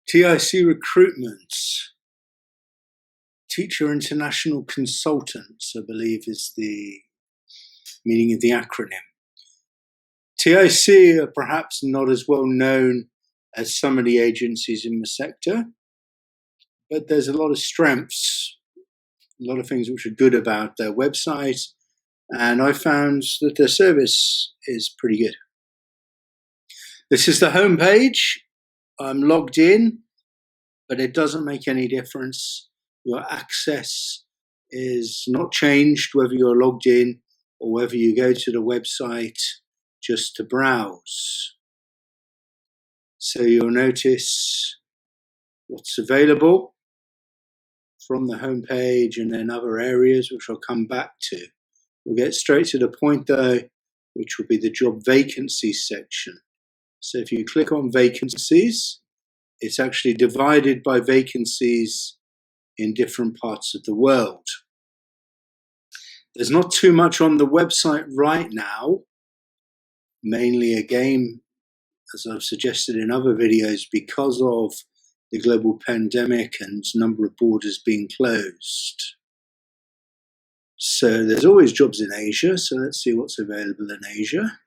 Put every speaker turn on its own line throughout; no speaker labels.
TIC Recruitment, Teacher International Consultants, I believe is the meaning of the acronym. TIC are perhaps not as well known as some of the agencies in the sector, but there's a lot of strengths, a lot of things which are good about their website, and I found that their service is pretty good. This is the home page. I'm logged in, but it doesn't make any difference. Your access is not changed whether you're logged in or whether you go to the website just to browse. So you'll notice what's available from the home page and then other areas which I'll come back to. We'll get straight to the point though, which will be the job vacancies section. So if you click on vacancies, it's actually divided by vacancies in different parts of the world. There's not too much on the website right now, mainly again, as I've suggested in other videos, because of the global pandemic and number of borders being closed. So there's always jobs in Asia, so let's see what's available in Asia.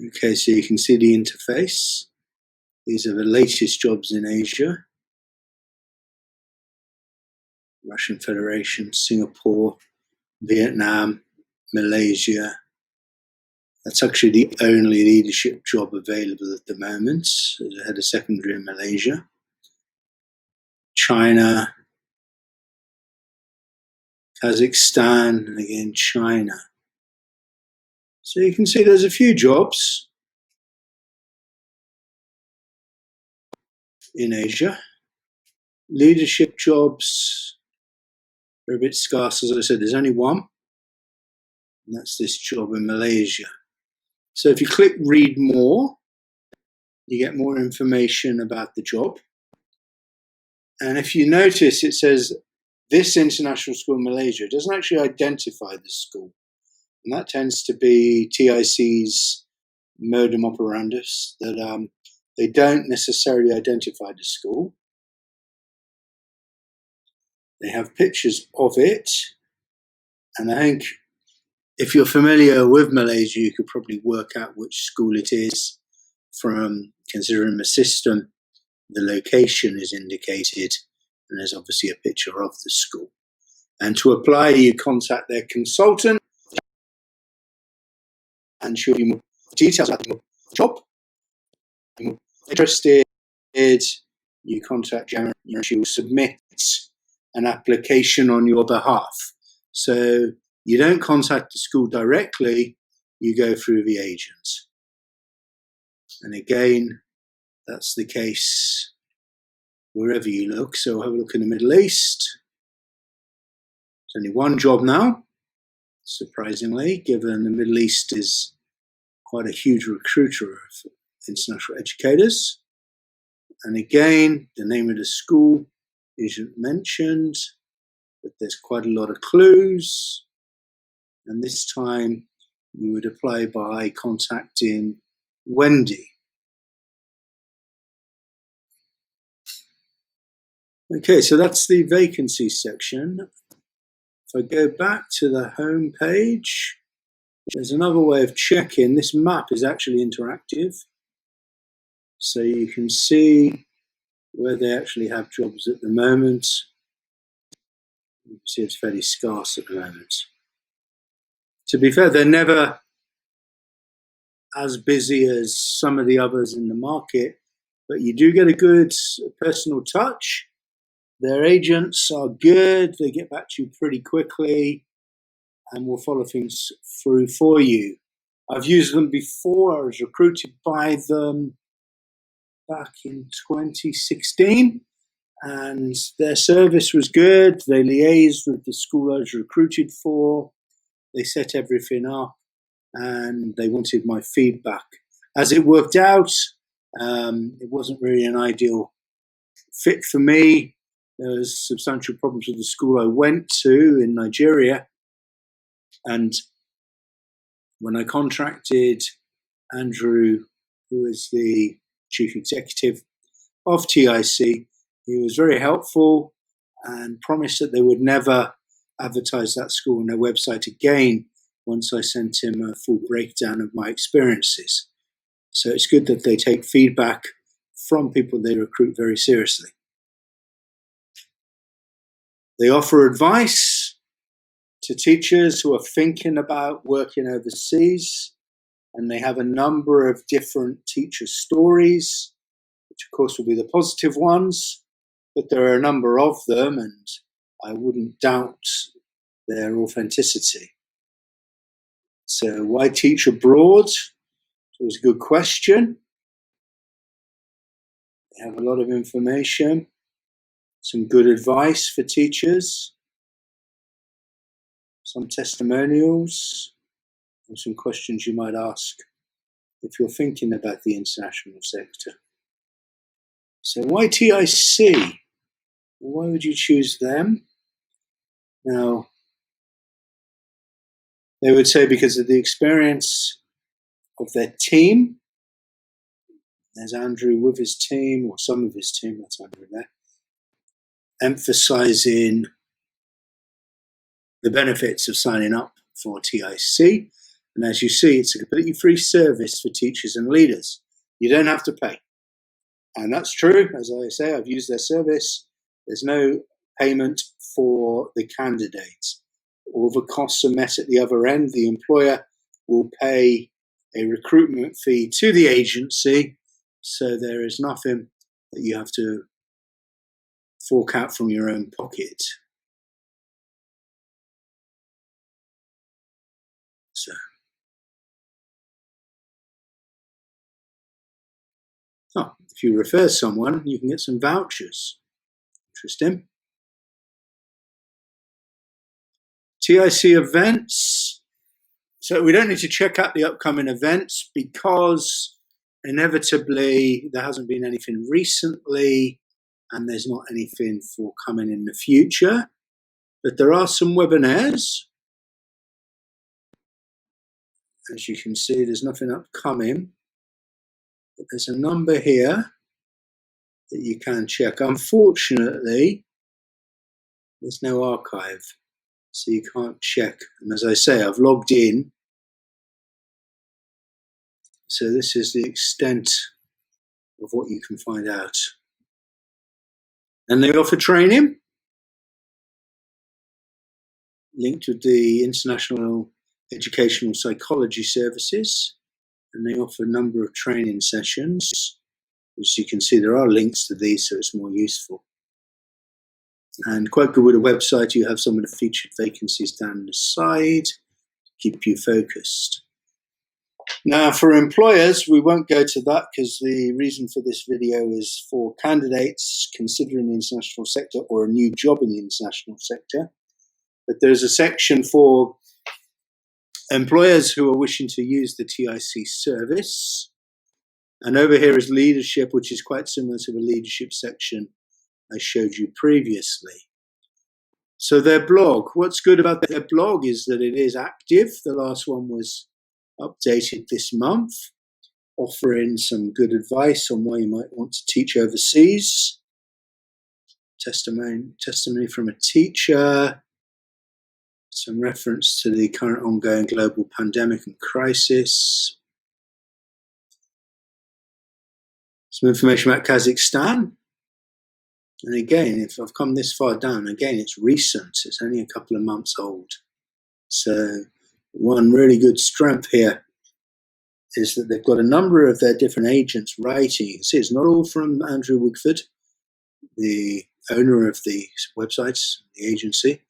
Okay, so you can see the interface. These are the latest jobs in Asia. Russian Federation, Singapore, Vietnam, Malaysia. That's actually the only leadership job available at the moment. I had a secondary in Malaysia. China, Kazakhstan, and again China. So you can see there's a few jobs in Asia. Leadership jobs are a bit scarce, as I said. There's only one, and that's this job in Malaysia. So if you click read more, you get more information about the job. And if you notice, it says this international school in Malaysia. It doesn't actually identify the school. And that tends to be TIC's modus operandus, that they don't necessarily identify the school. They have pictures of it. And I think if you're familiar with Malaysia, you could probably work out which school it is from considering the system. The location is indicated, and there's obviously a picture of the school. And to apply, you contact their consultant, and she'll give you more details about the job. If you're interested, you contact Gemma, and she will submit an application on your behalf. So you don't contact the school directly, you go through the agent. And again, that's the case wherever you look. So have a look in the Middle East. There's only one job now, surprisingly, given the Middle East is quite a huge recruiter of international educators. And again, the name of the school isn't mentioned, but there's quite a lot of clues. And this time you would apply by contacting Wendy. Okay, so that's the vacancy section. If I go back to the home page, there's another way of checking. This map is actually interactive. So you can see where they actually have jobs at the moment. You can see it's fairly scarce at the moment. To be fair, they're never as busy as some of the others in the market, but you do get a good personal touch. Their agents are good. They get back to you pretty quickly and will follow things through for you. I've used them before. I was recruited by them back in 2016, and their service was good. They liaised with the school I was recruited for. They set everything up, and they wanted my feedback. As it worked out, it wasn't really an ideal fit for me. There was substantial problems with the school I went to in Nigeria, and when I contracted Andrew, who is the chief executive, of TIC. He was very helpful and promised that they would never advertise that school on their website again once I sent him a full breakdown of my experiences. So it's good that they take feedback from people they recruit very seriously. They offer advice to teachers who are thinking about working overseas, and they have a number of different teacher stories, which of course will be the positive ones, but there are a number of them, and I wouldn't doubt their authenticity. So why teach abroad? It was a good question. They have a lot of information, some good advice for teachers, some testimonials, and some questions you might ask if you're thinking about the international sector. So why TIC? Why would you choose them? Now, they would say because of the experience of their team. There's Andrew with his team, or some of his team, that's Andrew there, emphasizing the benefits of signing up for TIC. And as you see, it's a completely free service for teachers and leaders. You don't have to pay. And that's true. As I say, I've used their service. There's no payment for the candidate. All the costs are met at the other end. The employer will pay a recruitment fee to the agency, so there is nothing that you have to fork out from your own pocket. So, if you refer someone, you can get some vouchers. Interesting. TIC events. So we don't need to check out the upcoming events because inevitably there hasn't been anything recently and there's not anything forthcoming in the future. But there are some webinars. As you can see, there's nothing upcoming. But there's a number here that you can check. Unfortunately, there's no archive, so you can't check. And as I say, I've logged in. So this is the extent of what you can find out. And they offer training linked with the International Educational Psychology Services. And they offer a number of training sessions. As you can see, there are links to these, so it's more useful. And quite good with a website, you have some of the featured vacancies down the side to keep you focused. Now, for employers, we won't go to that because the reason for this video is for candidates considering the international sector or a new job in the international sector. But there's a section for employers who are wishing to use the TIC service. And over here is leadership, which is quite similar to the leadership section I showed you previously. So their blog, what's good about their blog is that it is active. The last one was updated this month, offering some good advice on why you might want to teach overseas. Testimony from a teacher, some reference to the current ongoing global pandemic and crisis. Some information about Kazakhstan. And again, if I've come this far down, again, it's recent. It's only a couple of months old. So one really good strength here is that they've got a number of their different agents writing. You can see it's not all from Andrew Wigford, the owner of the websites, the agency,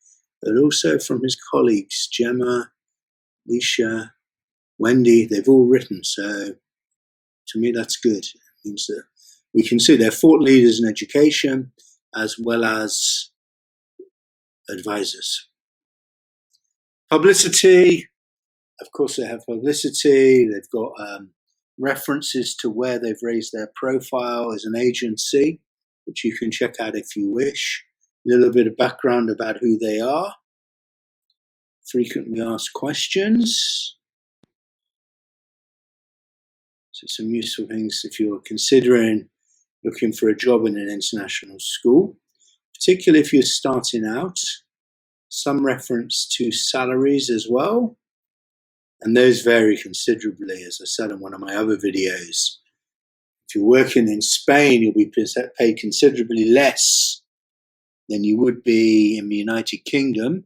but also from his colleagues, Gemma, Lisha, Wendy. They've all written. So to me, that's good. It means that we can see they're thought leaders in education as well as advisors. Publicity. Of course, they have publicity. They've got references to where they've raised their profile as an agency, which you can check out if you wish. A little bit of background about who they are. Frequently asked questions. So some useful things if you're considering looking for a job in an international school, particularly if you're starting out. Some reference to salaries as well, and those vary considerably, as I said in one of my other videos. If you're working in Spain, you'll be paid considerably less than you would be in the United Kingdom,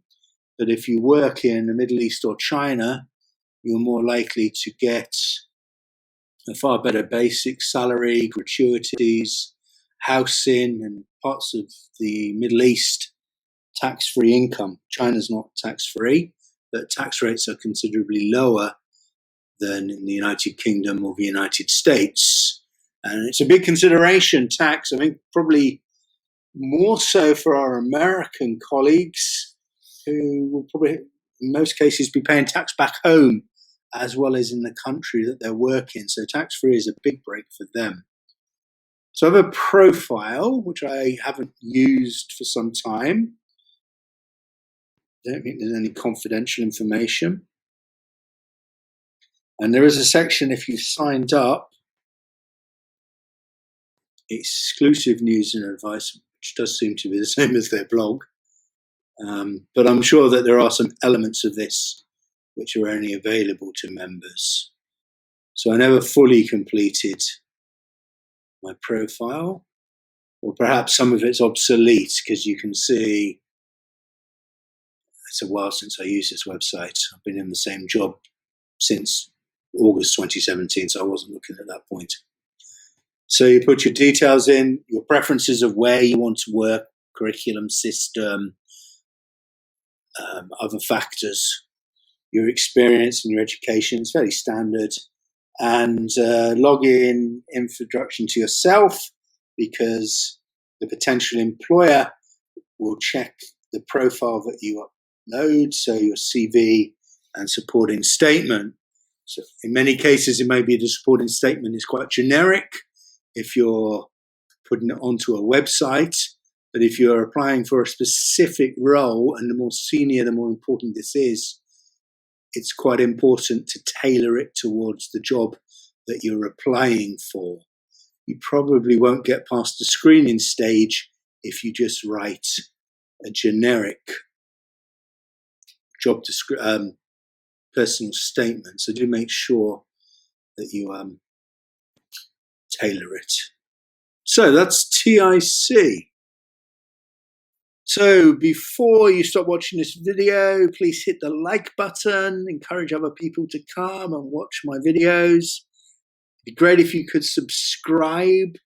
but if you work in the Middle East or China, you're more likely to get a far better basic salary, gratuities, housing, and parts of the Middle East, tax-free income. China's not tax-free, but tax rates are considerably lower than in the United Kingdom or the United States. And it's a big consideration, tax. I think probably more so for our American colleagues, who will probably in most cases be paying tax back home as well as in the country that they're working. So tax-free is a big break for them. So I have a profile, which I haven't used for some time. I don't think there's any confidential information. And there is a section, if you've signed up, exclusive news and advice, which does seem to be the same as their blog. But I'm sure that there are some elements of this which are only available to members. So I never fully completed my profile, or perhaps some of it's obsolete, because you can see it's a while since I used this website. I've been in the same job since August 2017, so I wasn't looking at that point. So you put your details in, your preferences of where you want to work, curriculum system, other factors, your experience and your education. It's fairly standard. And login introduction to yourself, because the potential employer will check the profile that you upload, so your CV and supporting statement. So in many cases, it may be the supporting statement is quite generic if you're putting it onto a website. But if you're applying for a specific role, and the more senior, the more important this is, it's quite important to tailor it towards the job that you're applying for. You probably won't get past the screening stage if you just write a generic job personal statement. So do make sure that you tailor it. So that's TIC. So before you stop watching this video, please hit the like button, encourage other people to come and watch my videos. It'd be great if you could subscribe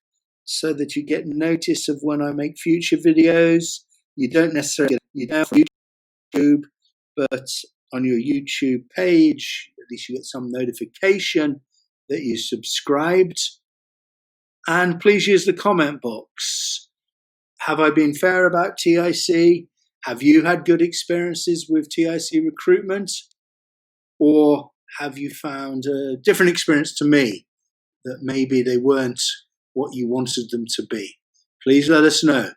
so that you get notice of when I make future videos. You don't necessarily get from YouTube, but on your YouTube page, at least you get some notification that you subscribed. And please use the comment box. Have I been fair about TIC? Have you had good experiences with TIC recruitment? Or have you found a different experience to me, that maybe they weren't what you wanted them to be? Please let us know.